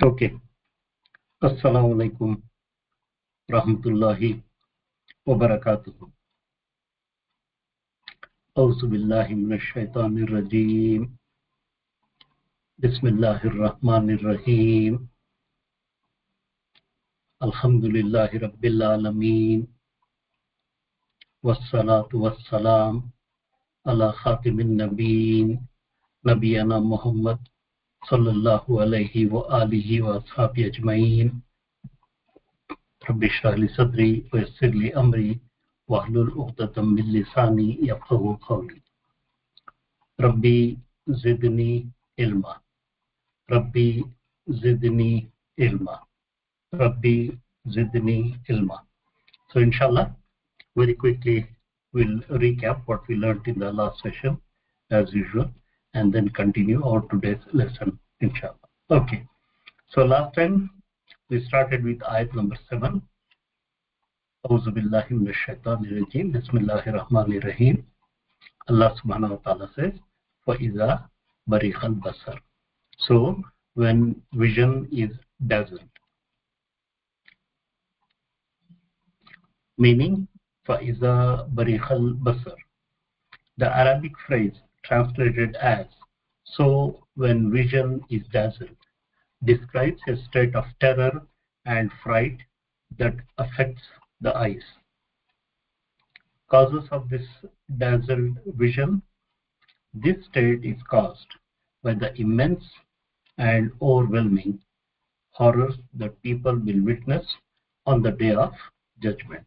Okay. Assalamu alaikum rahmatullahi wa barakatuh. Auzu billahi minash shaitanir rajim. Bismillahir rahmanir rahim. Alhamdulillahi rabbil alamin. Wassalatu wassalam ala khatimin nabiyyin nabiyana Muhammad sallallahu alayhi wa alihi wa ashabi ajma'in. Rabbi shrah li sadri wa yassir li amri wahlul 'uqdatam min lisani yafqahu qawli. Rabbi zidni ilma. Rabbi zidni ilma. Rabbi zidni ilma. So inshallah, very quickly we'll recap what we learned in the last session as usual and then continue our today's lesson inshallah. Okay. So last time we started with ayat number 7. Auzu billahi minash shaitanir rajim. Bismillahir rahmanir rahim. Allah subhanahu wa ta'ala says, فَإِذَا بَرِقَ الْبَصَرُ. So when vision is dazzled, meaning فَإِذَا بَرِقَ الْبَصَرُ. The Arabic phrase translated as so when vision is dazzled describes a state of terror and fright that affects the eyes. Causes of this dazzled vision: this state is caused by the immense and overwhelming horrors that people will witness on the day of judgment.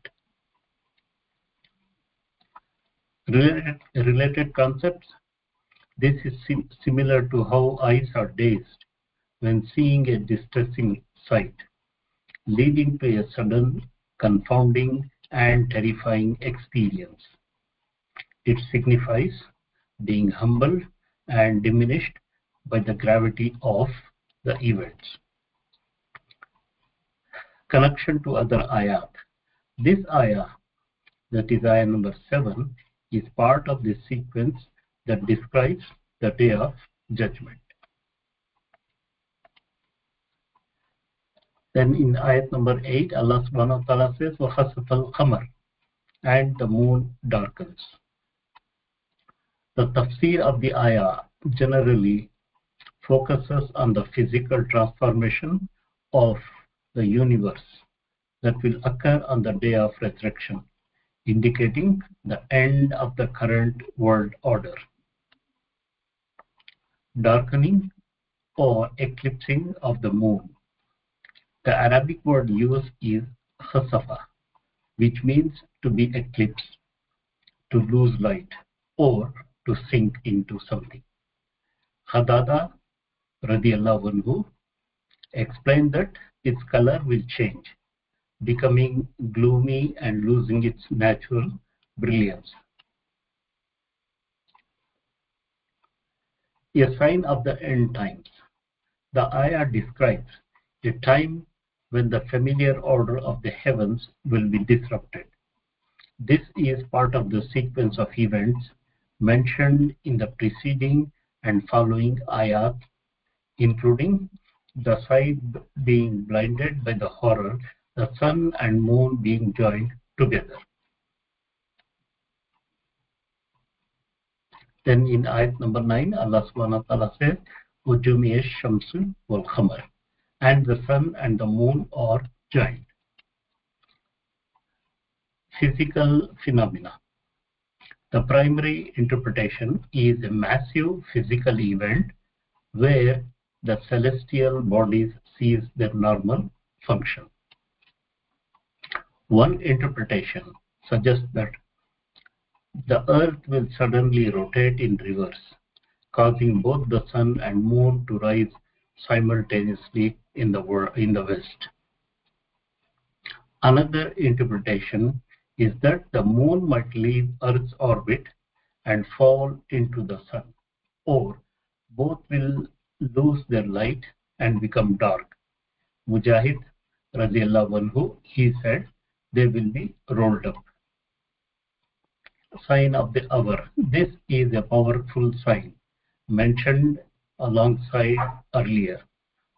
Related concepts: this is similar to how eyes are dazed when seeing a distressing sight, leading to a sudden, confounding and terrifying experience. It signifies being humbled and diminished by the gravity of the events. Connection to other ayat. This ayah, that is ayah number 7, is part of the sequence that describes the day of judgment. Then in ayat number 8, Allah subhanahu wa ta'ala says, وَخَسَفَ الْقَمَرُ, and the moon darkens. The tafseer of the ayah generally focuses on the physical transformation of the universe that will occur on the day of resurrection, indicating the end of the current world order. Darkening or eclipsing of the moon. The Arabic word used is khasafa, which means to be eclipsed, to lose light, or to sink into something. Khadada radiyallahu anhu explained that its color will change, becoming gloomy and losing its natural brilliance. A sign of the end times. The ayah describes a time when the familiar order of the heavens will be disrupted. This is part of the sequence of events mentioned in the preceding and following ayat, including the sight being blinded by the horror, the sun and moon being joined together. Then in ayat number 9, Allah subhanahu wa ta'ala says, وَجُمِعَ الشَّمْسُ وَالْقَمَرُ, and the sun and the moon are joined. Physical phenomena. The primary interpretation is a massive physical event where the celestial bodies cease their normal function. One interpretation suggests that the earth will suddenly rotate in reverse, causing both the sun and moon to rise simultaneously in the west. Another interpretation is that the moon might leave Earth's orbit and fall into the sun, or both will lose their light and become dark. Mujahid radiyallahu anhu, he said, they will be rolled up. Sign of the hour. This is a powerful sign mentioned alongside earlier,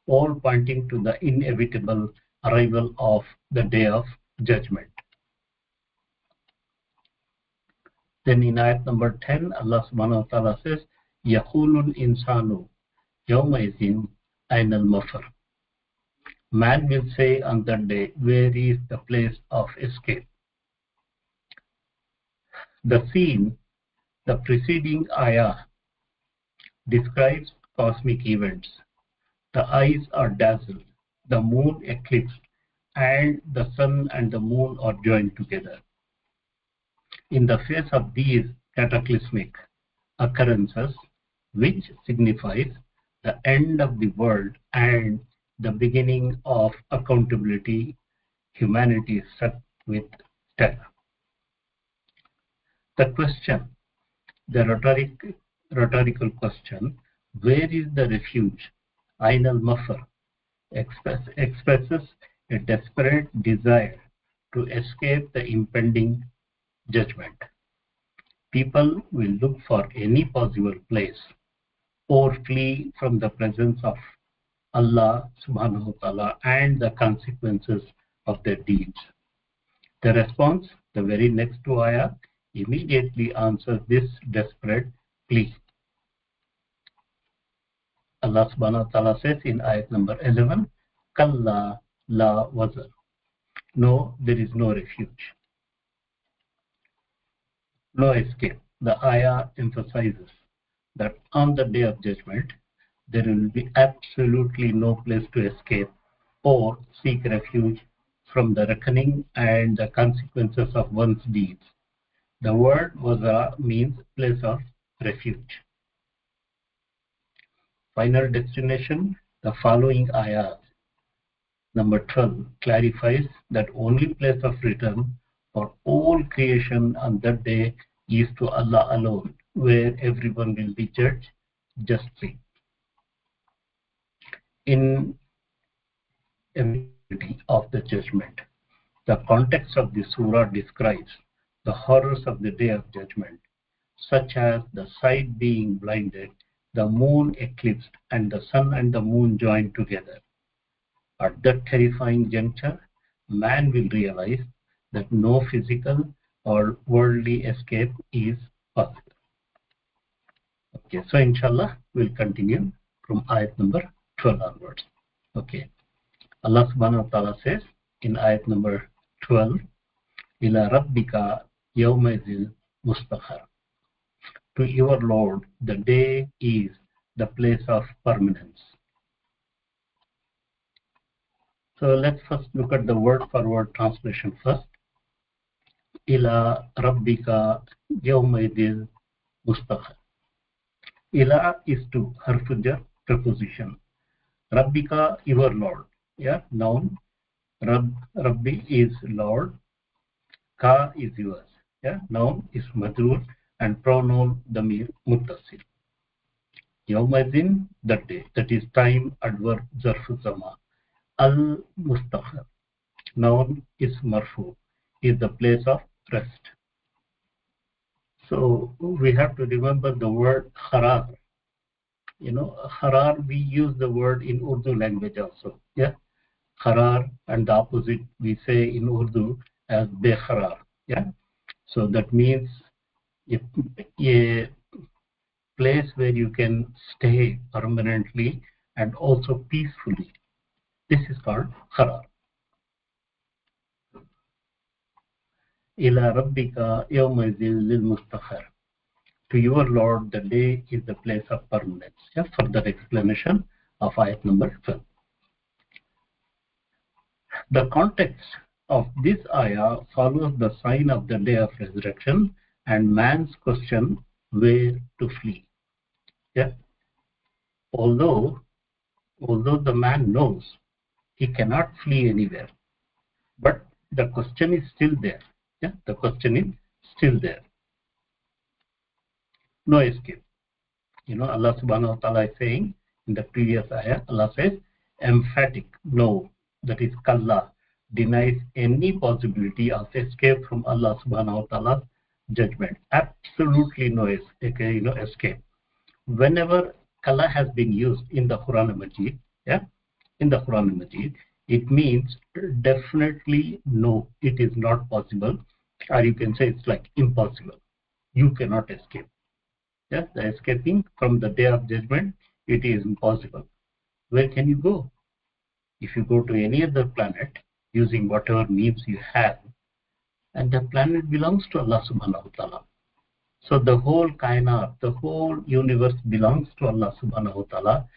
all pointing to the inevitable arrival of the day of judgment. Then in ayat number 10, Allah subhanahu wa ta'ala says, يَقُولُ الْإِنسَانُ يَوْمَئِذٍ أَيْنَ الْمَفَرُ. Man will say on that day, where is the place of escape? The scene, the preceding ayah, describes cosmic events. The eyes are dazzled, the moon eclipsed, and the sun and the moon are joined together. In the face of these cataclysmic occurrences, which signifies the end of the world and the beginning of accountability, humanity is struck with terror. The question, the rhetorical question, where is the refuge? Ain al-Mafar expresses a desperate desire to escape the impending judgment. People will look for any possible place or flee from the presence of Allah subhanahu wa ta'ala and the consequences of their deeds. The response, the very next two ayah, immediately answers this desperate plea. Allah subhanahu wa ta'ala says in ayat number 11, Kalla la wazar. No, there is no refuge, no escape. The ayah emphasizes that on the day of judgment, there will be absolutely no place to escape or seek refuge from the reckoning and the consequences of one's deeds. The word wazara means place of refuge. Final destination, the following ayah, number 12, clarifies that only place of return for all creation on that day is to Allah alone, where everyone will be judged justly. In immediately of the judgment, the context of the surah describes the horrors of the day of judgment, such as the sight being blinded, the moon eclipsed, and the sun and the moon joined together. At that terrifying juncture, man will realize that no physical or worldly escape is possible. Okay, so inshallah, we'll continue from ayat number 12 onwards. Okay, Allah subhanahu wa ta'ala says in ayat number 12, Ila rabbika yawmaizil mustaqar. To your Lord, the day is the place of permanence. So let's first look at the word for word translation first. Ila rabbika yawmaidil mustaqar. Ila is to harfujar preposition. Rabbika, your Lord. Yeah, noun. Rabbi is Lord. Ka is yours. Yeah, noun is majroor and pronoun damir muttasil. Yawmaidin, that day. That is time, adverb, zarf zama. Al mustaqar. Noun is marfu, is the place of rest. So we have to remember the word kharar. You know, kharar, we use the word in Urdu language also. Yeah, kharar, and the opposite we say in Urdu as bekharar. Yeah, so that means a place where you can stay permanently and also peacefully. This is called kharar. Ila rabbika yawmaizil lil mustaqar. To your Lord, the day is the place of permanence. Yeah, further explanation of ayat number 12. The context of this ayah follows the sign of the day of resurrection and man's question where to flee. Yeah, although the man knows he cannot flee anywhere, but the question is still there. Yeah, the question is still there. No escape. You know, Allah subhanahu wa ta'ala is saying in the previous ayah, Allah says emphatic no, that is kalla, denies any possibility of escape from Allah subhanahu wa ta'ala's judgment. Absolutely no escape. Whenever kalla has been used in the Quran Majid, yeah, in the Quran Majid, it means definitely no, it is not possible, or you can say it's like impossible. You cannot escape. Yes, the escaping from the day of judgment, it is impossible. Where can you go? If you go to any other planet using whatever means you have, and the planet belongs to Allah subhanahu wa ta'ala. So the whole kainat, the whole universe belongs to Allah subhanahu wa ta'ala,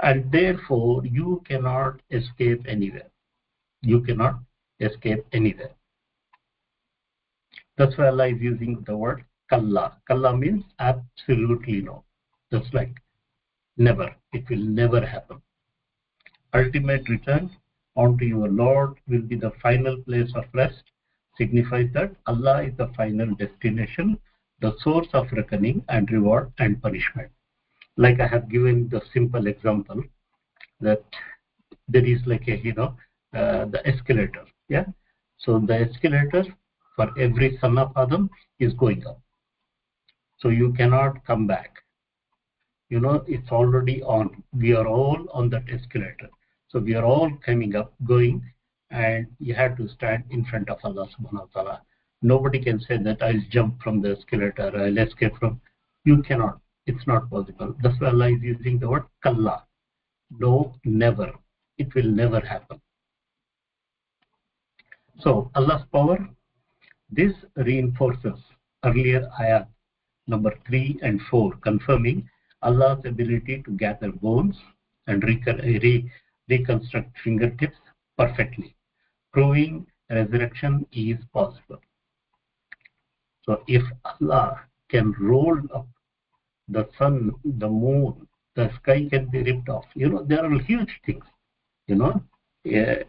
and therefore you cannot escape anywhere. You cannot escape anywhere. That's why Allah is using the word kalla. Kalla means absolutely no. Just like never. It will never happen. Ultimate return unto your Lord will be the final place of rest. Signifies that Allah is the final destination, the source of reckoning and reward and punishment. Like I have given the simple example that there is like a, the escalator. Yeah. So the escalator for every son of Adam is going up. So you cannot come back. It's already on. We are all on that escalator. So we are all coming up, going, and you have to stand in front of Allah subhanahu wa ta'ala. Nobody can say that I'll jump from the escalator, I'll escape from. You cannot. It's not possible. That's why Allah is using the word kalla. No, never. It will never happen. So Allah's power, this reinforces earlier ayat number 3 and 4, confirming Allah's ability to gather bones and reconstruct fingertips perfectly, proving resurrection is possible. So if Allah can roll up the sun, the moon, the sky can be ripped off. There are huge things.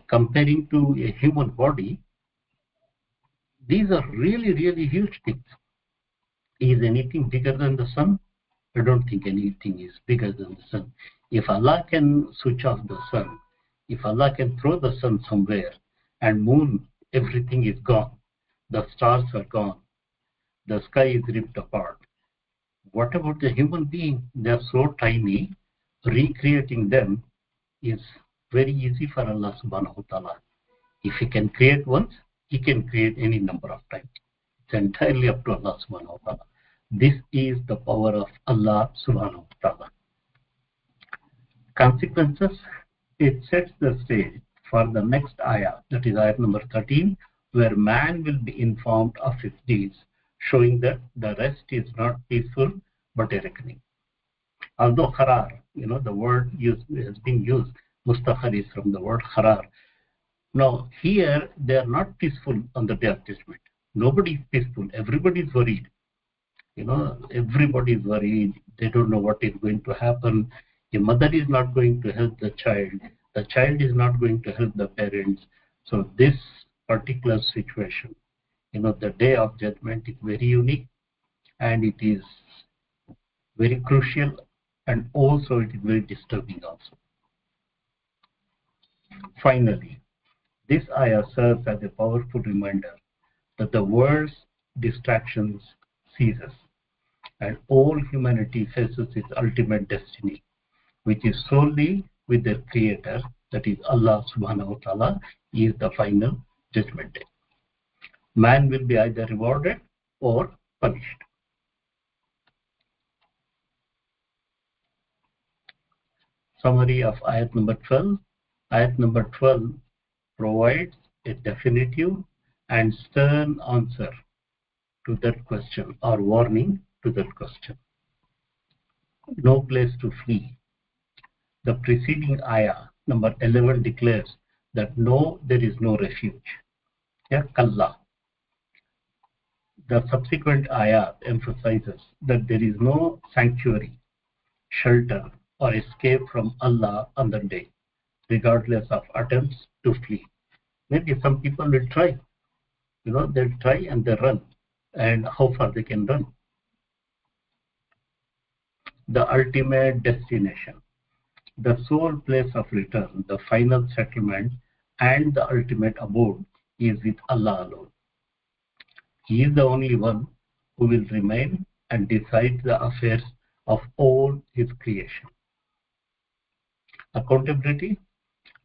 Comparing to a human body, these are really, really huge things. Is anything bigger than the sun? I don't think anything is bigger than the sun. If Allah can switch off the sun, if Allah can throw the sun somewhere and moon, everything is gone, the stars are gone, the sky is ripped apart. What about the human being? They are so tiny, recreating them is very easy for Allah subhanahu wa ta'ala. If He can create once, He can create any number of times. It's entirely up to Allah subhanahu wa ta'ala. This is the power of Allah subhanahu wa ta'ala. Consequences, it sets the stage for the next ayah, that is ayah number 13, where man will be informed of his deeds, showing that the rest is not peaceful but a reckoning. Although kharar, the word has been used, mustakhar is from the word kharar. Now here they are not peaceful on the day of judgment. Nobody is peaceful. Everybody is worried. Everybody is worried. They don't know what is going to happen. The mother is not going to help the child. The child is not going to help the parents. So this particular situation, the day of judgment is very unique, and it is very crucial, and also it is very disturbing also. Finally, this ayah serves as a powerful reminder that the world's distractions ceases, and all humanity faces its ultimate destiny, which is solely with their creator, that is Allah subhanahu wa ta'ala, is the final judgment day. Man will be either rewarded or punished. Summary of ayat number 12. Ayat number 12 provides a definitive and stern answer to that question, or warning to that question. No place to flee. The preceding ayah, number 11, declares that no, there is no refuge. Yeah, kalla. The subsequent ayah emphasizes that there is no sanctuary, shelter, or escape from Allah on the day, regardless of attempts to flee. Maybe some people will try. They'll try and they run. And how far they can run? The ultimate destination, the sole place of return, the final settlement, and the ultimate abode is with Allah alone. He is the only one who will remain and decide the affairs of all His creation. Accountability,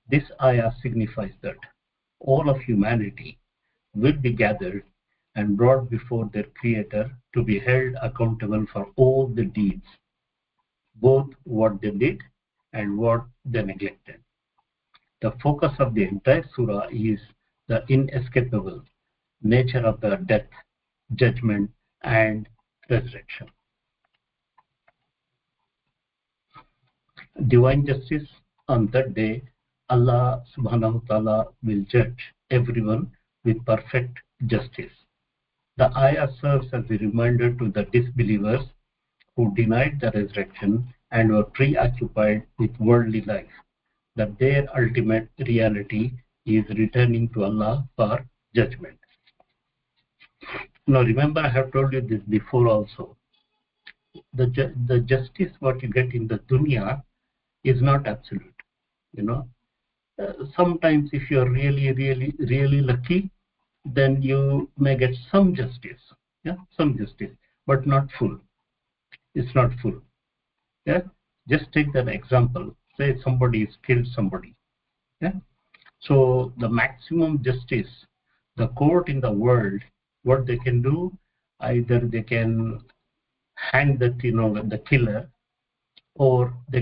This ayah signifies that all of humanity will be gathered and brought before their Creator to be held accountable for all the deeds, both what they did and what they neglected. The focus of the entire surah is the inescapable nature of the death, judgment, and resurrection. Divine justice: on that day, Allah subhanahu wa ta'ala will judge everyone with perfect justice. The ayah serves as a reminder to the disbelievers who denied the resurrection and were preoccupied with worldly life, that their ultimate reality is returning to Allah for judgment. Now remember, I have told you this before also. The justice what you get in the dunya is not absolute. You know, sometimes if you are really lucky, then you may get some justice. Yeah, some justice, but not full. It's not full. Yeah, just take that example. Say somebody has killed somebody. Yeah, so the maximum justice, the court in the world, what they can do, either they can hang the killer, or they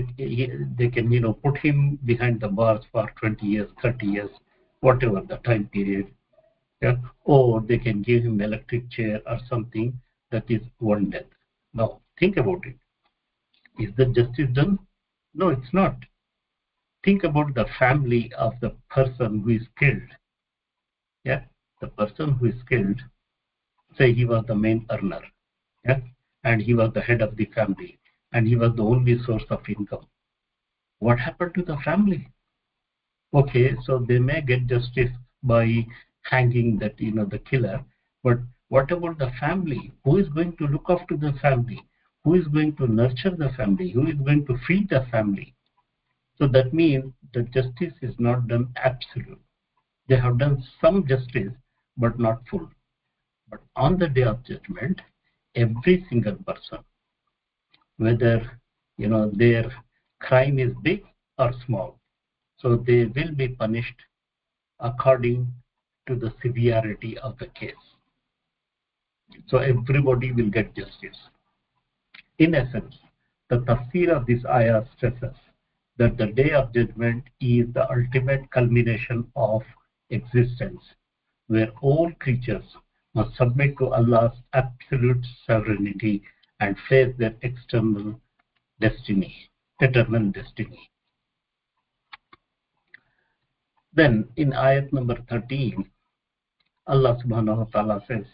can put him behind the bars for 20 years, 30 years, whatever the time period. Yeah, or they can give him electric chair or something, that is one death. Now think about it. Is the justice done? No, it's not. Think about the family of the person who is killed. Yeah, the person who is killed, say he was the main earner, yeah, and he was the head of the family, and he was the only source of income. What happened to the family? Okay, so they may get justice by hanging the killer, but what about the family? Who is going to look after the family? Who is going to nurture the family? Who is going to feed the family? So that means the justice is not done absolute. They have done some justice, but not full. But on the day of judgment, every single person, whether their crime is big or small, so they will be punished according to the severity of the case. So everybody will get justice. In essence, the tafsir of this ayah stresses that the day of judgment is the ultimate culmination of existence, where all creatures must submit to Allah's absolute sovereignty and face their eternal destiny. Then in ayat number 13, Allah subhanahu wa ta'ala says,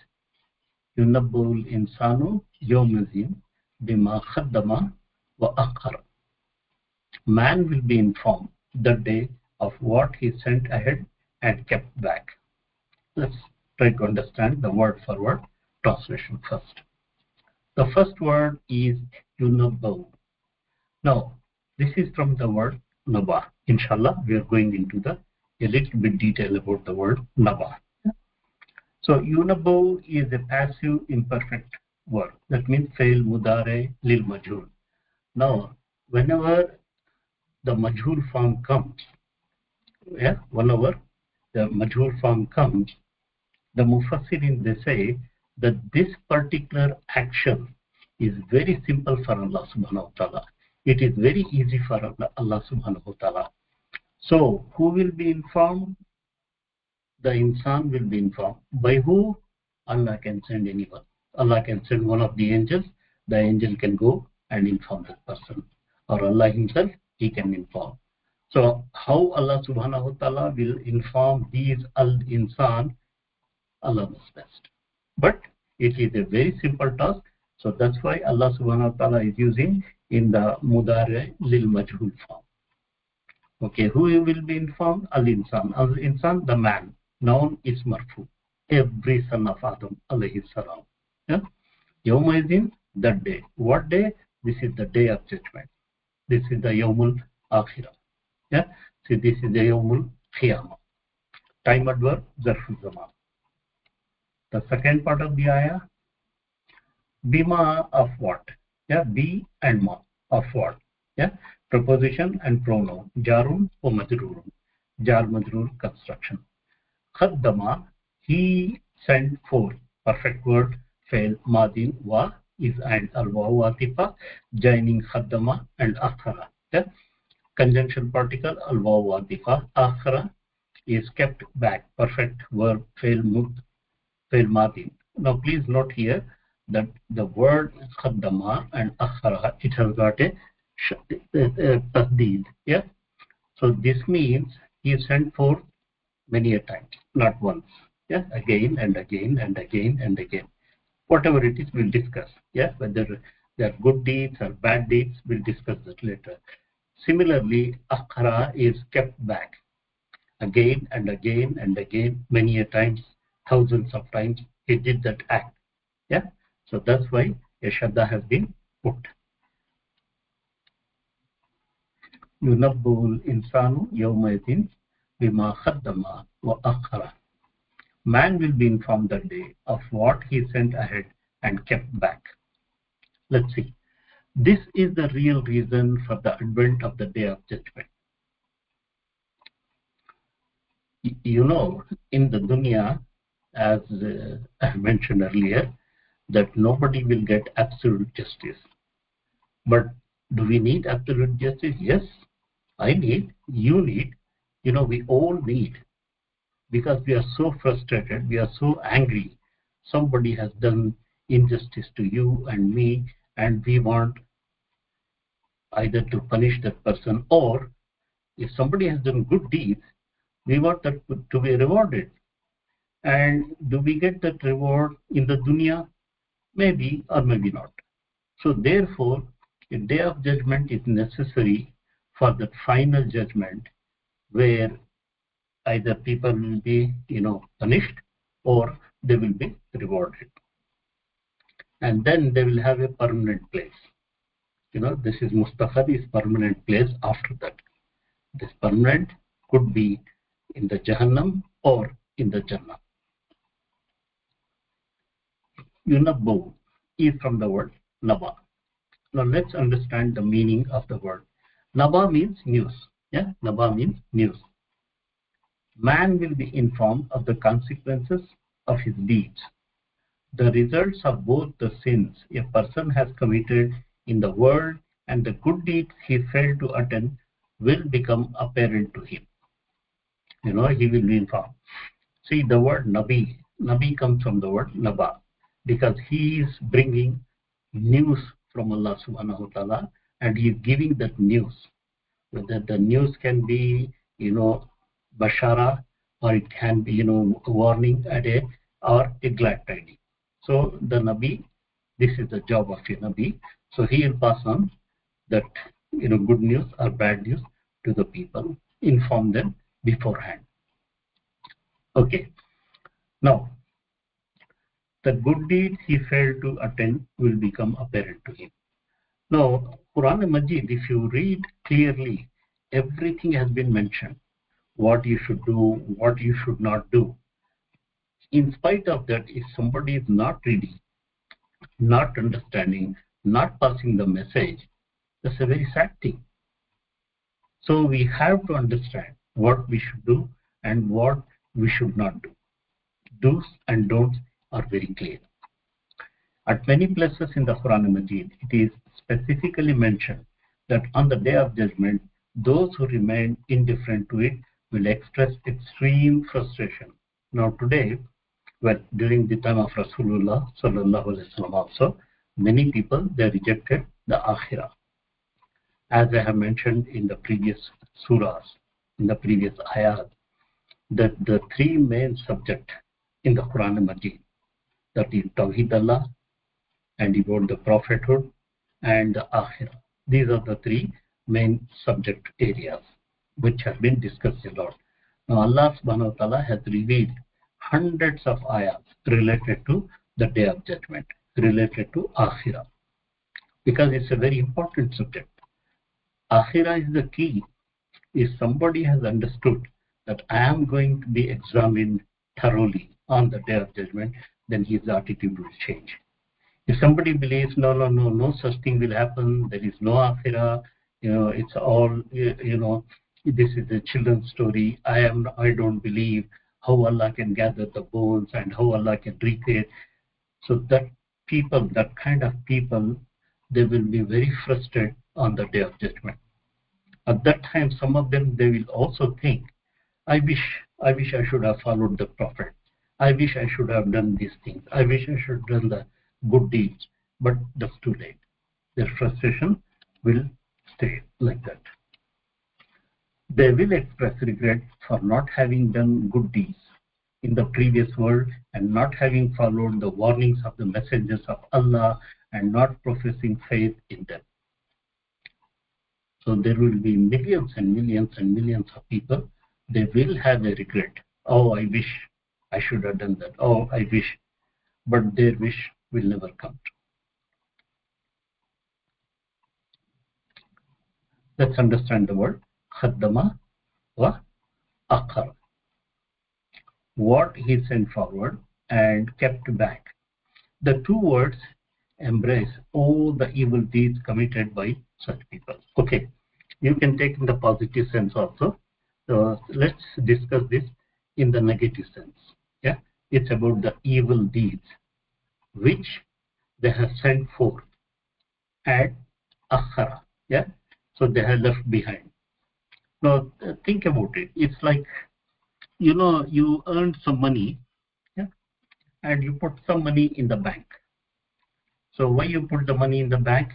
Yunabbul insanu yawmazin bima khaddama wa akhar. Man will be informed that day of what he sent ahead and kept back. Let's try to understand the word for word translation first. The first word is yunabbu. Now, this is from the word naba. Inshallah, we are going into a little bit detail about the word naba. So, yunabbu is a passive imperfect verb. That means fail mudare lil majhul. Now, whenever the majhul form comes, whenever the majhul form comes, the mufassirin, they say that this particular action is very simple for Allah subhanahu wa ta'ala. It is very easy for Allah subhanahu wa ta'ala. So who will be informed? The insan will be informed. By who? Allah can send anyone. Allah can send one of the angels. The angel can go and inform that person. Or Allah himself, he can inform. So how Allah subhanahu wa ta'ala will inform these al-insan? Allah knows best. But it is a very simple task. So that's why Allah subhanahu wa ta'ala is using in the mudare lil majhul form. Okay, who will be informed? Al-insan. Al-insan, the man. Noun is marfu. Every son of Adam alayhi salam. Yeah? Yawma idin, that day. What day? This is the day of judgment. This is the Yawmul Akhirah. Yeah? See, this is the Yawmul Qiyamah. Time adverb, zarful zaman. The second part of the ayah, bima of what? Yeah, be and ma of what? Yeah, preposition and pronoun, jarun or majrurun. jar majroor construction. Khaddama, he sent forth. Perfect word, fail, madin, wa, is and al waw atifa, joining khaddama and akhara. Yeah? Conjunction particle, al waw atifa, akhara is kept back. Perfect verb, fail, fail, madin. Now please note here that the word khaddama and akhara, it has got a tasdeed. Yeah? So this means he sent forth many a times, not once. Yeah, again and again and again and again. Whatever it is, we'll discuss. Yeah, whether they're good deeds or bad deeds, we'll discuss that later. Similarly, akhara is kept back again and again and again, many a times, thousands of times. He did that act. Yeah, so that's why a shadda has been put. Yunabbul insanu yawmaidin bima khaddama wa akhara. Man will be informed that day of what he sent ahead and kept back. Let's see. This is the real reason for the advent of the day of judgment. You know, in the dunya, as I mentioned earlier, that nobody will get absolute justice. But do we need absolute justice? Yes, I need, you need, we all need, because we are so frustrated, we are so angry. Somebody has done injustice to you and me, and we want either to punish that person, or if somebody has done good deeds, we want that to be rewarded. And do we get that reward in the dunya? Maybe or maybe not. So therefore, a day of judgment is necessary for the final judgment, where either people will be, punished, or they will be rewarded. And then they will have a permanent place. This is Mustakhad, is permanent place after that. This permanent could be in the Jahannam or in the Jannah. Yunabbu is from the word Naba. Now let's understand the meaning of the word. Naba means news. Yeah, Naba means news. Man will be informed of the consequences of his deeds. The results of both the sins a person has committed in the world and the good deeds he failed to attain will become apparent to him. He will be informed. See, the word Nabi, Nabi comes from the word Naba, because he is bringing news from Allah subhanahu wa ta'ala, and he is giving that news. Whether the news can be, bashara, or it can be, warning or a glad tidings. So the Nabi, this is the job of a Nabi. So he will pass on that, good news or bad news to the people, inform them beforehand. Okay. Now, the good deeds he failed to attain will become apparent to him. Now, Quran Majid, if you read clearly, everything has been mentioned. What you should do, what you should not do. In spite of that, if somebody is not reading, not understanding, not passing the message, that's a very sad thing. So we have to understand what we should do and what we should not do. Do's and don'ts are very clear. At many places in the Quran Majid, it is specifically mentioned that on the day of judgment, those who remain indifferent to it will express extreme frustration. Now today, during the time of Rasulullah sallallahu alaihi wasallam also, many people, they rejected the Akhirah. As I have mentioned in the previous surahs, in the previous ayat, that the three main subjects in the Quran Majid, that is Tawheed Allah, and about the prophethood, and the Akhirah. These are the three main subject areas which have been discussed a lot. Now Allah subhanahu wa ta'ala has revealed hundreds of ayats related to the day of judgment, related to Akhirah, because it's a very important subject. Akhirah is the key. If somebody has understood that I am going to be examined thoroughly on the day of judgment, then his attitude will change. If somebody believes, no such thing will happen, there is no Akhirah, it's all, this is a children's story. I don't believe how Allah can gather the bones and how Allah can recreate. So that kind of people, they will be very frustrated on the day of judgment. At that time, some of them, they will also think, I wish I should have followed the Prophet. I wish I should have done these things. I wish I should have done the good deeds. But that's too late. Their frustration will stay like that. They will express regret for not having done good deeds in the previous world and not having followed the warnings of the messengers of Allah and not professing faith in them. So there will be millions and millions and millions of people. They will have a regret. Oh, I wish I should have done that. Oh, I wish. But their wish will never come true. Let's understand the word khaddama wa akhara. What he sent forward and kept back. The two words embrace all the evil deeds committed by such people. Okay, you can take in the positive sense also. So let's discuss this in the negative sense. Yeah, it's about the evil deeds which they have sent forth and akhara. Yeah, so they have left behind. Now think about it. It's like, you earned some money, yeah, and you put some money in the bank. So why you put the money in the bank?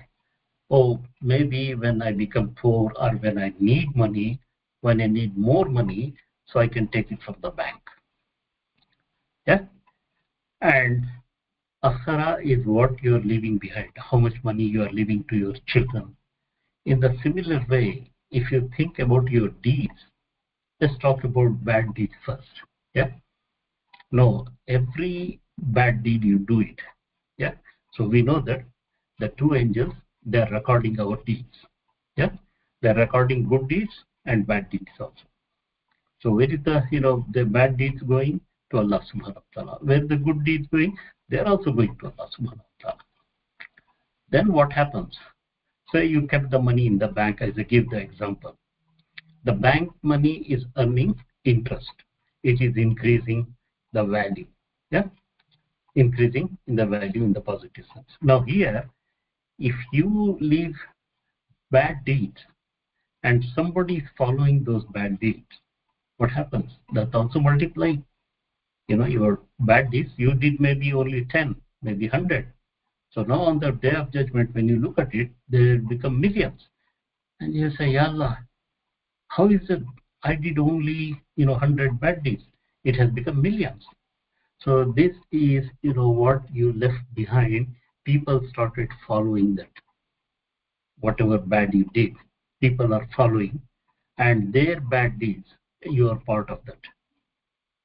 Oh, maybe when I become poor or when I need money, when I need more money, so I can take it from the bank. Yeah? And akhara is what you are leaving behind, how much money you are leaving to your children. In the similar way, if you think about your deeds, let's talk about bad deeds first. Yeah? No, every bad deed you do it. Yeah? So we know that the two angels, they are recording our deeds. Yeah, they are recording good deeds and bad deeds also. So where is the bad deeds going? To Allah subhanahu wa ta'ala. Where the good deeds going? They are also going to Allah subhanahu wa ta'ala. Then what happens? Say you kept the money in the bank, as I give the example. The bank money is earning interest. It is increasing the value. Yeah, increasing in the value in the positive sense. Now here, if you leave bad deeds and somebody is following those bad deeds, what happens? That also multiplying. Your bad deeds, you did maybe only 10, maybe 100. So now on the day of judgment, when you look at it, they become millions. And you say, Ya Allah, how is it I did only 100 bad deeds? It has become millions. So this is what you left behind. People started following that. Whatever bad you did, people are following, and their bad deeds, you are part of that.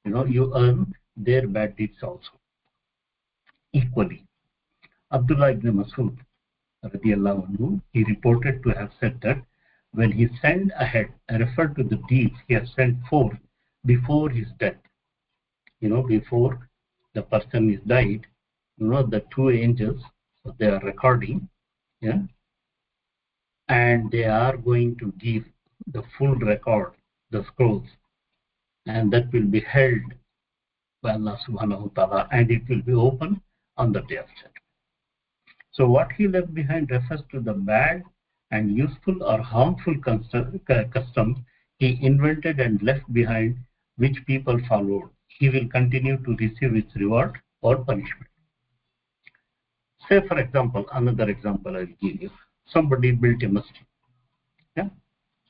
You earn their bad deeds also equally. Abdullah ibn Masud radiallahu anhu, he reported to have said that when he sent ahead, I refer to the deeds he has sent forth before his death, before the person is died, the two angels, so they are recording, yeah, and they are going to give the full record, the scrolls, and that will be held by Allah subhanahu wa ta'ala, and it will be open on the day of judgment. So what he left behind refers to the bad and useful or harmful customs he invented and left behind, which people followed. He will continue to receive its reward or punishment. Say, for example, another example I will give you. Somebody built a masjid. Yeah?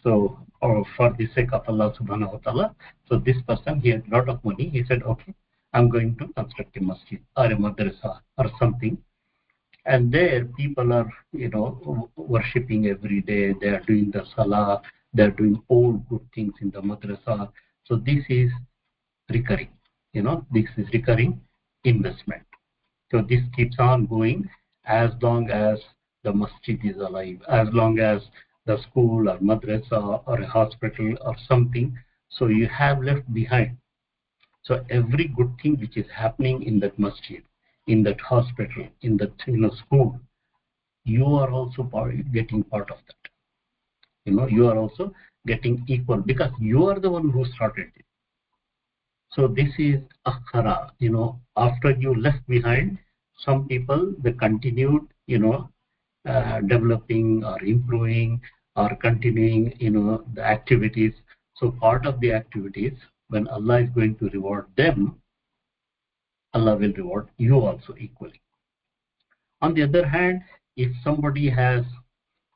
So, or for the sake of Allah subhanahu wa ta'ala, so this person, he had a lot of money. He said, okay, I'm going to construct a masjid or a madrasa or something. And there people are, worshipping every day. They are doing the salah. They are doing all good things in the madrasa. So this is recurring. This is recurring investment. So this keeps on going as long as the masjid is alive, as long as the school or madrasa or a hospital or something. So you have left behind. So every good thing which is happening in that masjid, in that hospital, in that school, you are also getting part of that. You are also getting equal because you are the one who started it. So this is akhara. After you left behind, some people they continued, developing or improving or continuing, the activities. So part of the activities, when Allah is going to reward them, Allah will reward you also equally. On the other hand, if somebody has,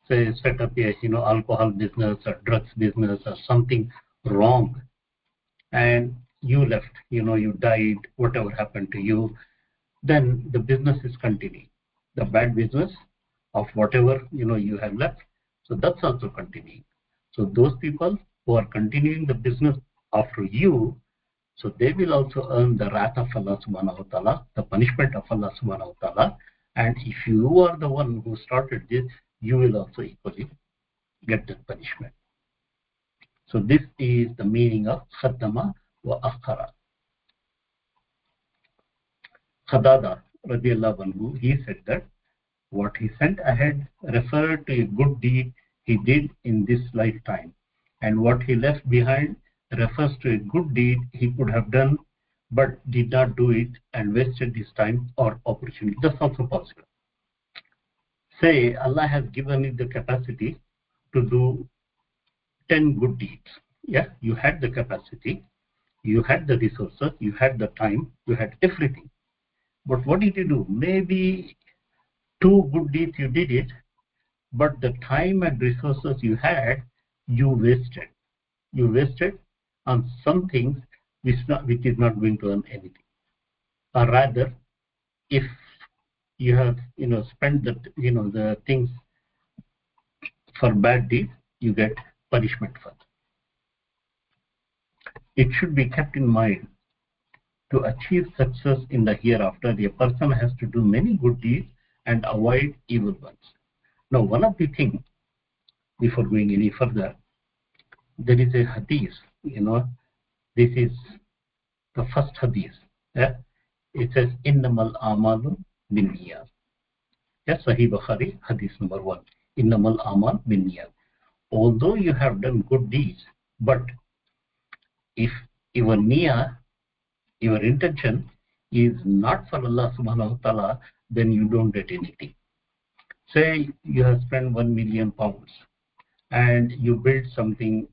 say, set up a, alcohol business or drugs business or something wrong, and you left, you died, whatever happened to you, then the business is continuing. The bad business of whatever you have left, so that's also continuing. So those people who are continuing the business after you, so they will also earn the wrath of Allah subhanahu wa ta'ala, the punishment of Allah subhanahu wa ta'ala. And if you are the one who started this, you will also equally get that punishment. So this is the meaning of khaddama wa akhara. Khadada radiallahu anhu, he said that what he sent ahead referred to a good deed he did in this lifetime, and what he left behind refers to a good deed he could have done but did not do it and wasted his time or opportunity. That's also possible. Say Allah has given you the capacity to do 10 good deeds. Yeah, you had the capacity, you had the resources, you had the time, you had everything. But what did you do? Maybe 2 good deeds you did it, but the time and resources you had, you wasted. You wasted on some things which is not going to earn anything. Or rather, if you have spent the things for bad deeds, you get punishment for them. It should be kept in mind, to achieve success in the hereafter, a person has to do many good deeds and avoid evil ones. Now, one of the things, before going any further, there is a hadith, this is the first hadith. Yeah? It says, Innamal amalu binniyat. Yes, Sahih Bukhari, hadith number 1. Innamal amal binniyat. Although you have done good deeds, but if your niyyah, your intention is not for Allah subhanahu wa ta'ala, then you don't get anything. Say you have spent 1 million pounds and you build something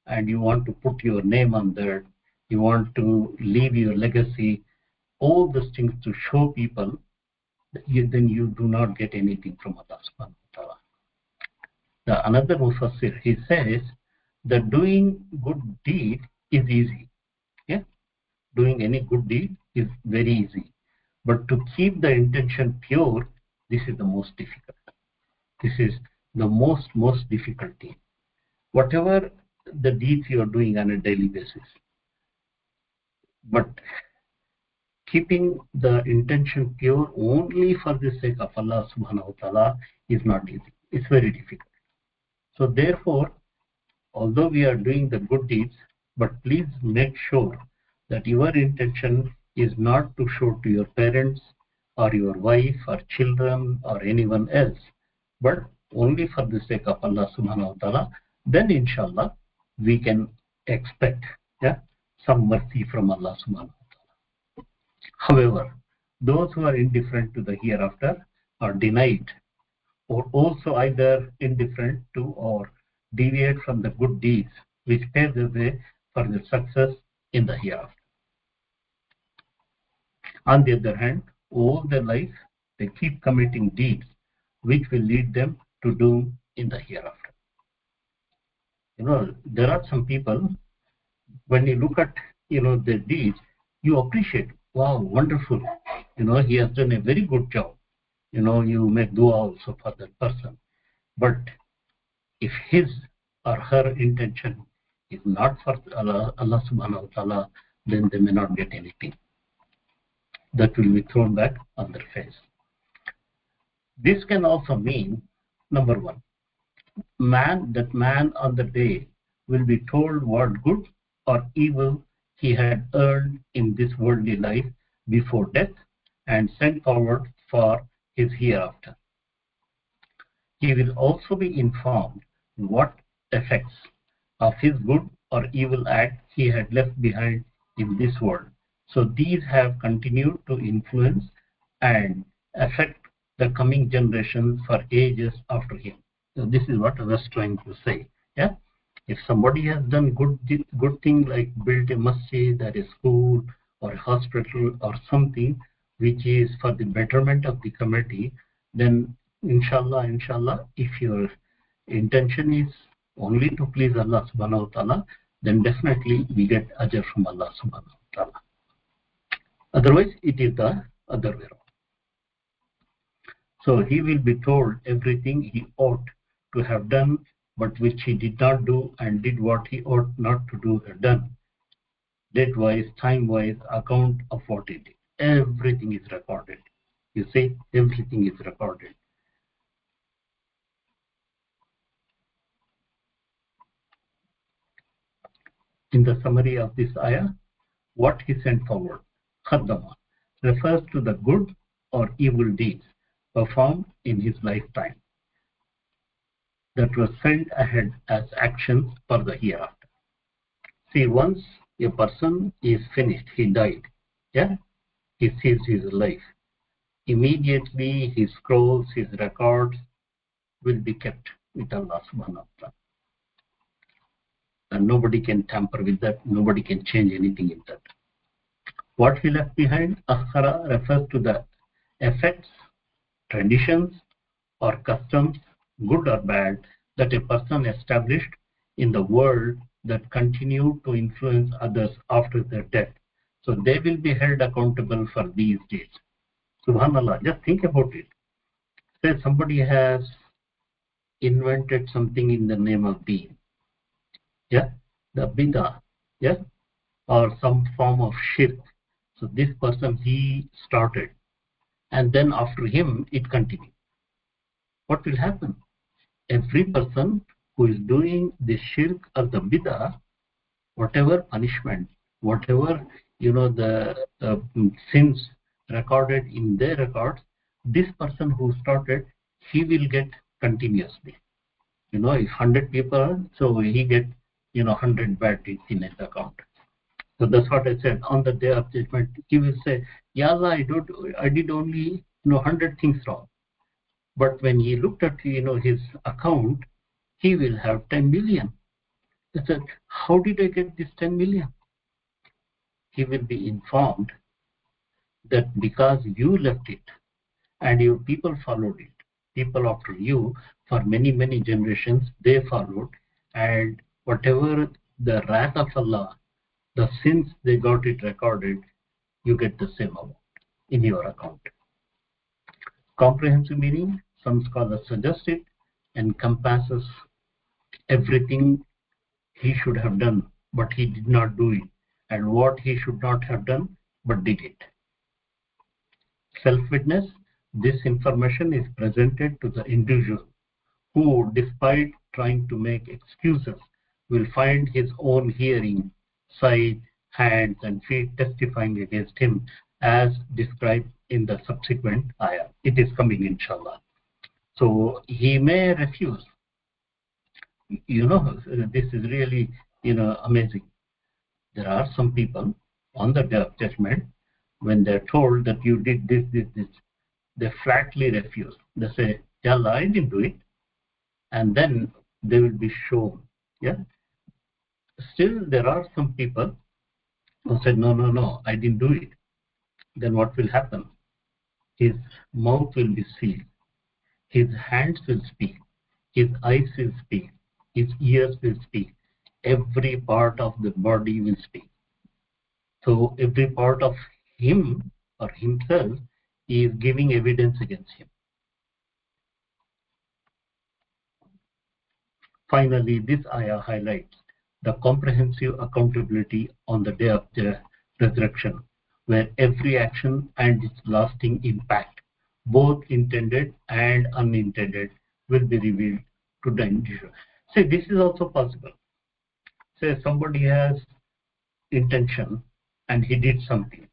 and you want to put your name on there, you want to leave your legacy, all these things to show people, then you do not get anything from Allah subhanahu wa ta'ala. The another Mufassir, he says that doing good deed is easy. Yeah? Doing any good deed is very easy. But to keep the intention pure, this is the most difficult. This is the most difficult thing. Whatever the deeds you are doing on a daily basis, but keeping the intention pure only for the sake of Allah subhanahu wa ta'ala is not easy. It's very difficult. So therefore, although we are doing the good deeds, but please make sure that your intention is not to show to your parents or your wife or children or anyone else, but only for the sake of Allah subhanahu wa ta'ala. Then inshallah we can expect some mercy from Allah subhanahu wa ta'ala. However, those who are indifferent to the hereafter are denied, or also either indifferent to or deviate from the good deeds which pave the way for the success in the hereafter. On the other hand, all their life they keep committing deeds which will lead them to doom in the hereafter. There are some people, when you look at their deeds, you appreciate, wow, wonderful, he has done a very good job. You make dua also for that person. But if his or her intention is not for Allah subhanahu wa ta'ala, then they may not get anything. That will be thrown back on their face. This can also mean, number 1, man on the day will be told what good or evil he had earned in this worldly life before death and sent forward for his hereafter. He will also be informed what effects of his good or evil act he had left behind in this world. So these have continued to influence and affect the coming generations for ages after him. So this is what I was trying to say. Yeah. If somebody has done good thing like built a masjid or a school or a hospital or something which is for the betterment of the community, then inshallah, if your intention is only to please Allah subhanahu wa ta'ala, then definitely we get ajr from Allah subhanahu wa ta'ala. Otherwise, it is the other way around. So he will be told everything he ought to have done, but which he did not do, and did what he ought not to do or done. Date-wise, time-wise, account of what he did. Everything is recorded. You see, everything is recorded. In the summary of this ayah, what he sent forward, Khaddama, refers to the good or evil deeds performed in his lifetime that were sent ahead as actions for the hereafter. See, once a person is finished, he died, yeah, he sees his life. Immediately his scrolls, his records will be kept with Allah subhanahu wa ta'ala. And nobody can tamper with that, nobody can change anything in that. What he left behind, akhara, refers to the effects, traditions, or customs, good or bad, that a person established in the world that continue to influence others after their death. So they will be held accountable for these deeds. Subhanallah, just think about it. Say somebody has invented something in the name of deen, yeah, the bid'ah, yeah, or some form of shirk. So this person, he started, and then after him it continued. What will happen? Every person who is doing the shirk or the bid'ah, whatever punishment, whatever the sins recorded in their records, this person who started, he will get continuously. If 100 people, so he get 100 bad deeds in his account. So that's what I said. On the day of judgment, he will say, "Ya Allah, I did only 100 things wrong." But when he looked at his account, he will have 10 million. He said, "How did I get this 10 million?" He will be informed that because you left it and your people followed it, people after you for many, many generations, they followed, and whatever the wrath of Allah, the sins they got it recorded, you get the same amount in your account. Comprehensive meaning, some scholars suggest it, encompasses everything he should have done, but he did not do it, and what he should not have done, but did it. Self-witness, this information is presented to the individual who, despite trying to make excuses, will find his own hearing, sight, hands, and feet testifying against him as described in the subsequent ayah. It is coming, inshallah. So he may refuse. This is really, amazing. There are some people on the day of judgment, when they're told that you did this, they flatly refuse. They say, "Ya Allah, I didn't do it." And then they will be shown. Yeah. Still, there are some people who said, no, I didn't do it. Then what will happen? His mouth will be sealed. His hands will speak. His eyes will speak. His ears will speak. Every part of the body will speak. So every part of him or himself is giving evidence against him. Finally, this ayah highlights the comprehensive accountability on the day of the resurrection, where every action and its lasting impact, both intended and unintended, will be revealed to the individual. See, this is also possible. Say somebody has intention and he did something,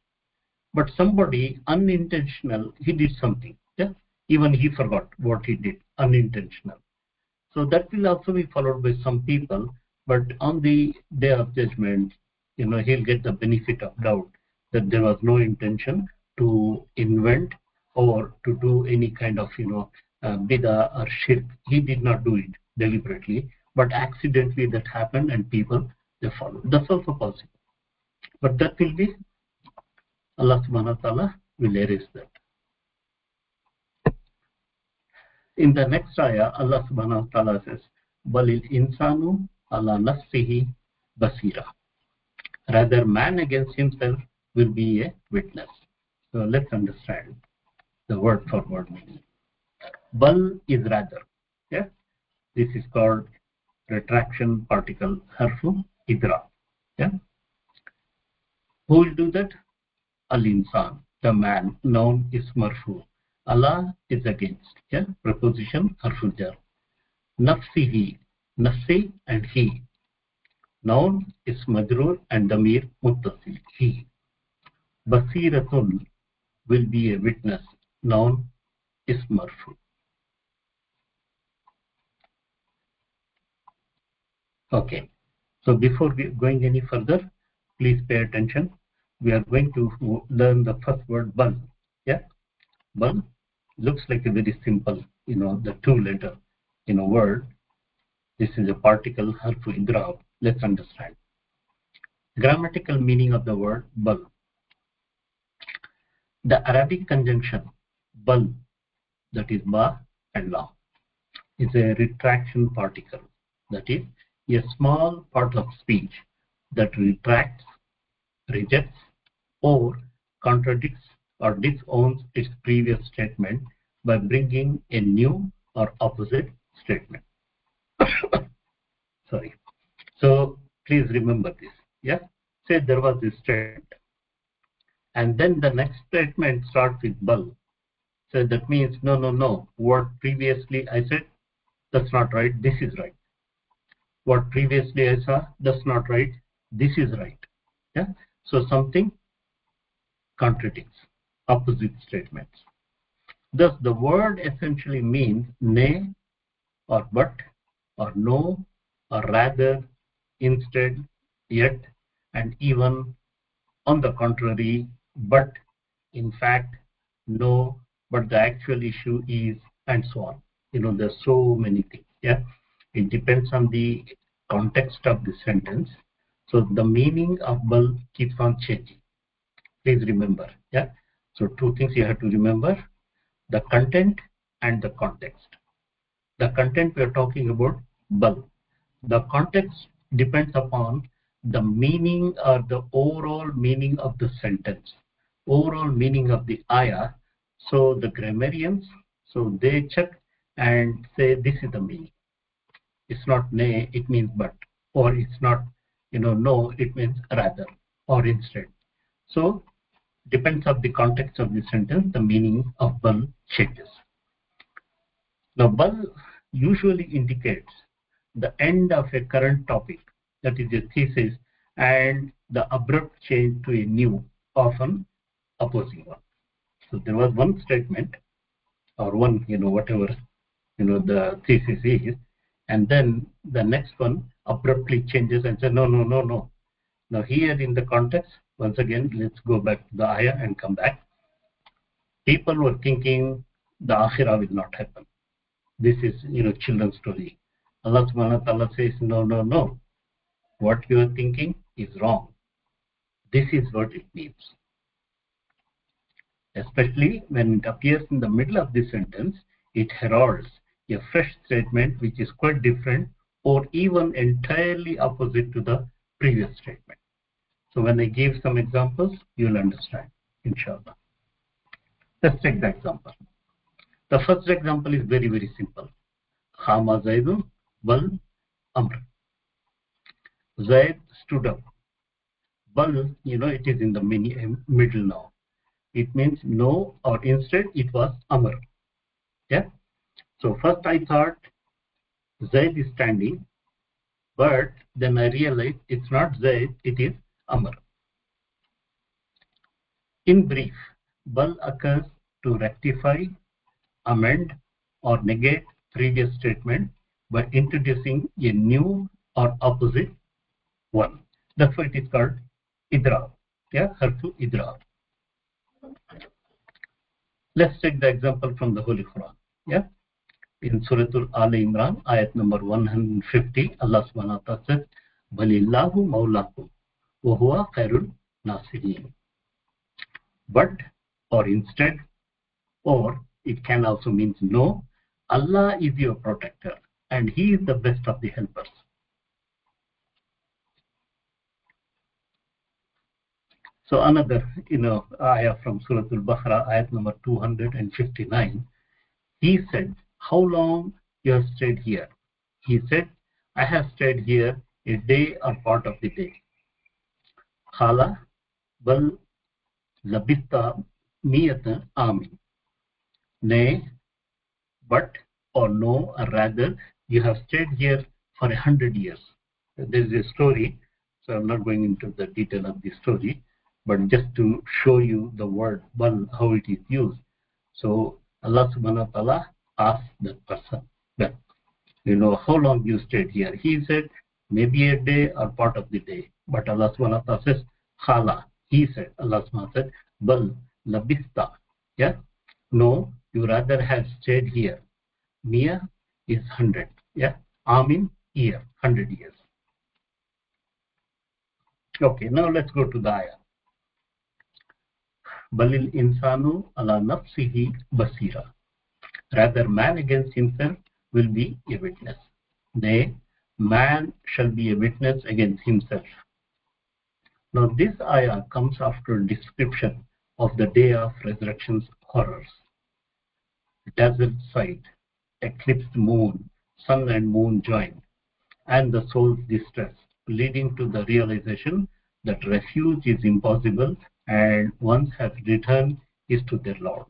but somebody unintentional, he did something. Yeah? Even he forgot what he did, unintentional. So that will also be followed by some people, but on the day of judgment, he'll get the benefit of doubt that there was no intention to invent or to do any kind of, bid'ah or shirk. He did not do it deliberately, but accidentally that happened and people, they followed. That's also possible. But that will be, Allah subhanahu wa ta'ala will erase that. In the next ayah, Allah subhanahu wa ta'ala says, Balil insanu ala nafsihi basira. Rather, man against himself will be a witness. So let's understand the word for word meaning. Bal is rather. Yeah? This is called retraction particle harfu idra. Yeah? Who will do that? Al-insan, the man, noun is marfu. Allah is against. Yeah? Preposition harfu jar. Nafsihi, nafsi and he. Noun is majroor and damir muttasil. He. Basiratun will be a witness. Noun is marfu. Okay. So before going any further, please pay attention. We are going to learn the first word bal. Yeah, bal looks like a very simple, the two-letter, word. This is a particle harfu idra. Let's understand. Grammatical meaning of the word bal. The Arabic conjunction bal, that is ba and la, is a retraction particle. That is a small part of speech that retracts, rejects, or contradicts or disowns its previous statement by bringing a new or opposite statement. Sorry. So please remember this. Yeah. Say there was this statement, and then the next statement starts with bal. So that means no. What previously I said, that's not right. This is right. What previously I saw, that's not right. This is right. Yeah. So something contradicts, opposite statements. Thus, the word essentially means nay, or but, or no, or rather, instead, yet, and even on the contrary, but, in fact, no, but the actual issue is, and so on. There's so many things. Yeah, it depends on the context of the sentence. So the meaning of bal keeps on changing. Please remember. Yeah. So two things you have to remember: the content and the context. The content we are talking about bal. The context depends upon the meaning or the overall meaning of the sentence, overall meaning of the ayah. So the grammarians, so they check and say this is the meaning. It's not nay, it means but, or it's not, no, it means rather, or instead. So depends on the context of the sentence, the meaning of bal changes. Now, bal usually indicates the end of a current topic, that is a thesis, and the abrupt change to a new, often opposing one. So there was one statement, or one, whatever, the thesis is, and then the next one abruptly changes and says, no. Now here in the context, once again, let's go back to the ayah and come back. People were thinking the akhirah will not happen. This is, children's story. Allah subhanahu wa ta'ala says, no. What you are thinking is wrong. This is what it means. Especially when it appears in the middle of the sentence, it heralds a fresh statement which is quite different or even entirely opposite to the previous statement. So when I give some examples, you'll understand, inshallah. Let's take the example. The first example is very, very simple. Khama Zaidun bal Amr. Zaid stood up. Bal, it is in the middle now. It means no, or instead it was Amr. Yeah. So first I thought Zaid is standing, but then I realized it's not Zaid, it is Amr. In brief, bal occurs to rectify, amend, or negate previous statement by introducing a new or opposite one. That's why it is called idra. Yeah, harfu idra. Let's take the example from the Holy Quran. Yeah, in Surah Al Imran, ayat number 150, Allah subhanahu wa ta'ala says, Balillahu mawlakum wa huwa khairul nasirin. But, or instead, or it can also mean no, Allah is your protector and He is the best of the helpers. So another, ayah from Surah Al-Baqarah, ayat number 259, he said, how long you have stayed here? He said, I have stayed here a day or part of the day. Khala bal labista miyatan amin. Nay, but, or no, or rather, you have stayed here for 100 years. There is a story, so I'm not going into the detail of the story, but just to show you the word bal, how it is used. So Allah subhanahu wa ta'ala asked that person that, how long you stayed here? He said, maybe a day or part of the day. But Allah subhanahu wa ta'ala says, Khala. He said, Allah subhanahu wa ta'ala said, bal labista. Yeah? No, you rather have stayed here. Mia is 100. Yeah? Amin, year, 100 years. Okay, now let's go to the ayah. Balil insanu ala nafsihi basira. Rather, man against himself will be a witness. Nay, man shall be a witness against himself. Now, this ayah comes after a description of the day of resurrection's horrors. Dazzled sight, eclipsed moon, sun and moon joined, and the soul's distress, leading to the realization that refuge is impossible and once has returned is to their Lord.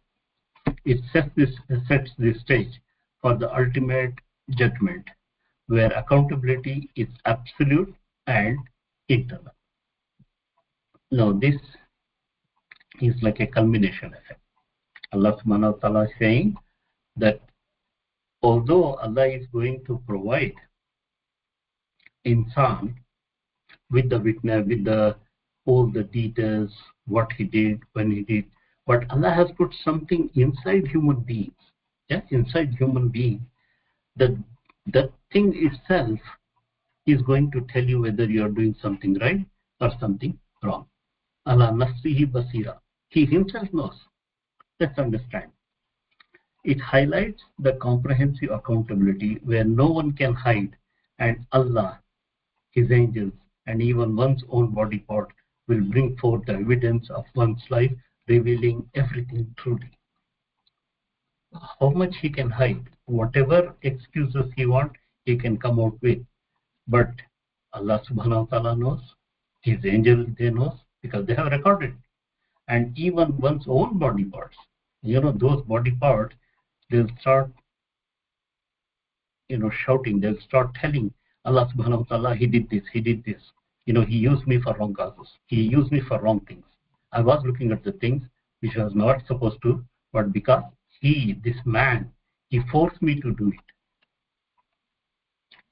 It sets the stage for the ultimate judgment, where accountability is absolute and internal. Now, this is like a culmination effect. Allah subhanahu wa ta'ala is saying that although Allah is going to provide insan with the witness, with all the details, what he did, when he did, but Allah has put something inside human beings. Yeah, inside human beings, that thing itself is going to tell you whether you are doing something right or something wrong. Allah nafsihi basira. He himself knows. Let's understand. It highlights the comprehensive accountability where no one can hide, and Allah, His angels, and even one's own body part will bring forth the evidence of one's life, revealing everything truly. How much he can hide, whatever excuses he wants, he can come out with. But Allah subhanahu wa ta'ala knows, His angels, they know, because they have recorded. And even one's own body parts, those body parts, they'll start, shouting, they'll start telling Allah subhanahu wa ta'ala, He did this, He did this. He used me for wrong causes. He used me for wrong things. I was looking at the things which I was not supposed to, but because this man, he forced me to do it.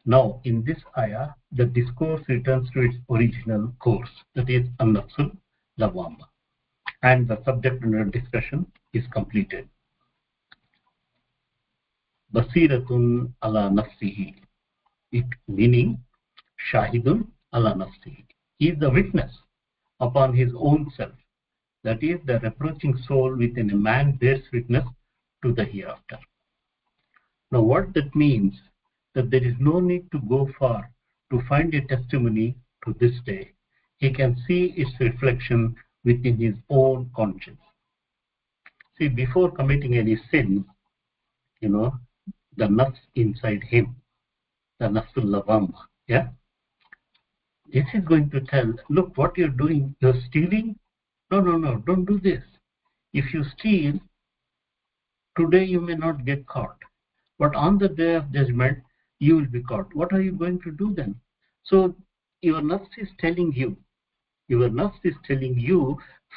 Now, in this ayah, the discourse returns to its original course, that is, an-nafsul lawwama. And the subject under discussion is completed. Basiratun ala nafsihi. It meaning, shahidun ala nafsihi. He is the witness upon his own self. That is, the reproaching soul within a man bears witness to the hereafter. Now, what that means, that there is no need to go far to find a testimony to this day. He can see its reflection within his own conscience. See, before committing any sin, the nafs inside him, the nafsul lawwama, yeah? This is going to tell, look, what you're doing, you're stealing? No, don't do this. If you steal, today you may not get caught. But on the day of judgment, you will be caught. What are you going to do then? So your nafs is telling you,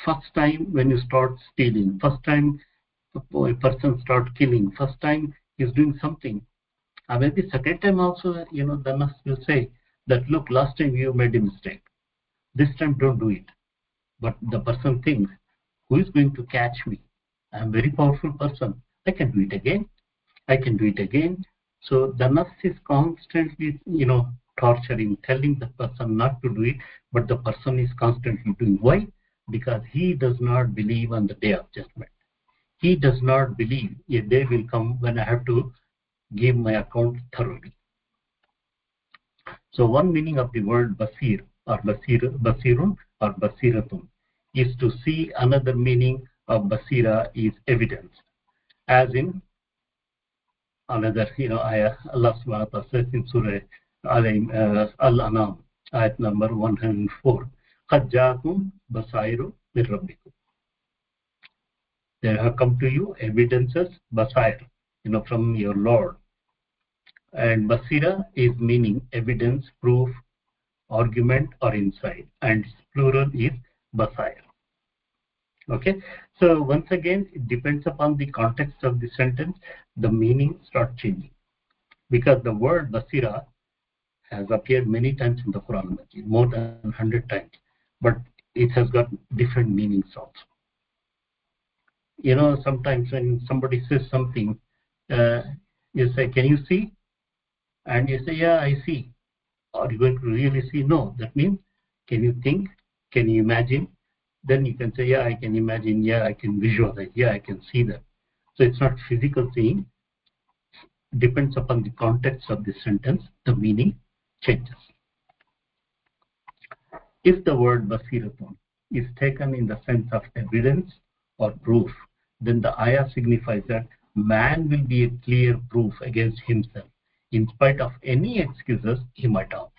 first time when you start stealing, first time a person start killing, first time he's doing something, And maybe second time also, the nurse will say that, look, last time you made a mistake. This time don't do it. But the person thinks, who is going to catch me? I'm a very powerful person. I can do it again. I can do it again. So the nurse is constantly, torturing, telling the person not to do it, but the person is constantly doing. Why? Because he does not believe on the day of judgment. He does not believe a day will come when I have to give my account thoroughly. So one meaning of the word basir or basirun or basiratun is to see. Another meaning of basira is evidence. As in another, ayah, Allah subhanahu wa ta'ala says in Surah Al-Anam, ayat number 104, قَدْ جَاءَكُمْ بَصَائِرُ مِنْ رَبِّكُمْ. There have come to you evidences, basair, from your Lord. And basira is meaning evidence, proof, argument, or insight. And plural is basair. Okay, so once again, it depends upon the context of the sentence, the meaning start changing. Because the word basira has appeared many times in the Quran, more than 100 times, but it has got different meanings also. Sometimes when somebody says something, you say, can you see? And you say, yeah, I see. Are you going to really see? No. That means, can you think? Can you imagine? Then you can say, yeah, I can imagine. Yeah, I can visualize. Yeah, I can see that. So it's not physical seeing. Depends upon the context of the sentence, the meaning changes. If the word basiratun is taken in the sense of evidence or proof, then the ayah signifies that man will be a clear proof against himself, in spite of any excuses he might have.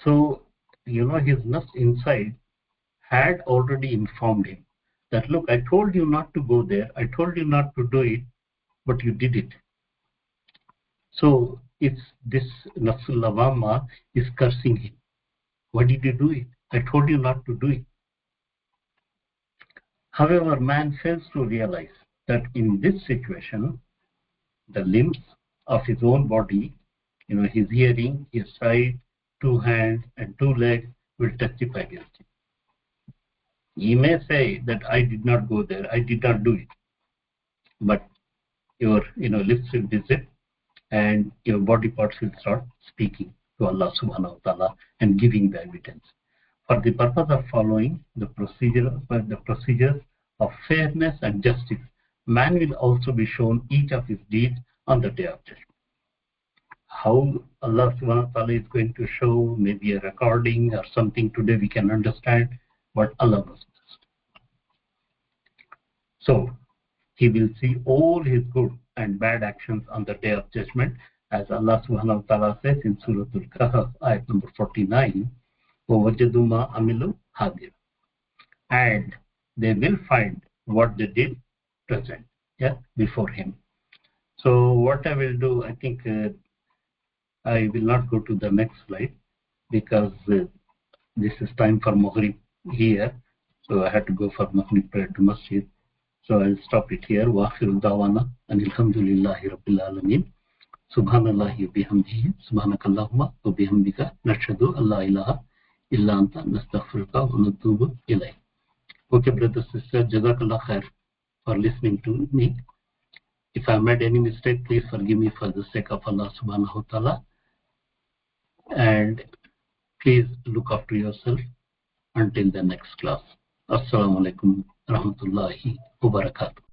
So, his nafs inside had already informed him that, look, I told you not to go there, I told you not to do it, but you did it. So, it's this nafsul lawama is cursing him. Why did you do it? I told you not to do it. However, man fails to realize that in this situation, the limbs of his own body, his hearing, his sight, 2 hands and 2 legs will testify against him. He may say that I did not go there, I did not do it. But your lips will visit and your body parts will start speaking to Allah subhanahu wa ta'ala and giving the evidence. For the purpose of following the procedures of fairness and justice, man will also be shown each of his deeds on the day of judgment. How Allah subhanahu wa ta'ala is going to show, maybe a recording or something today we can understand, but Allah knows best. So, he will see all his good and bad actions on the day of judgment, as Allah subhanahu wa ta'ala says in Surah Al Qiyamah, ayat number 49, وَوَجَدُوا مَا عَمِلُوا حَاضِرًا. And they will find what they did present, before him. So what I will do, I think I will not go to the next slide because this is time for Maghrib here. So I had to go for Maghrib prayer to Masjid. So I'll stop it here. وَآخِرُ دَعْوَانَا أَنِ الْحَمْدُ لِلَّهِ رَبِّ الْعَالَمِينَ سُبْحَانَ اللَّهِ وَبِحَمْدِهِ سُبْحَانَكَ اللَّهُمَّ وَبِحَمْدِكَ نَشْهَدُ أَن لَّا إِلَٰهَ إِلَّا أَنْتَ نَسْتَغْفِرُكَ وَنَتُوبُ إِلَيْكَ. Okay, brothers and sisters, Jazakallah khair for listening to me. If I made any mistake, please forgive me for the sake of Allah subhanahu wa ta'ala. And please look after yourself until the next class. Assalamu alaikum rahmatullahi wa barakatuh.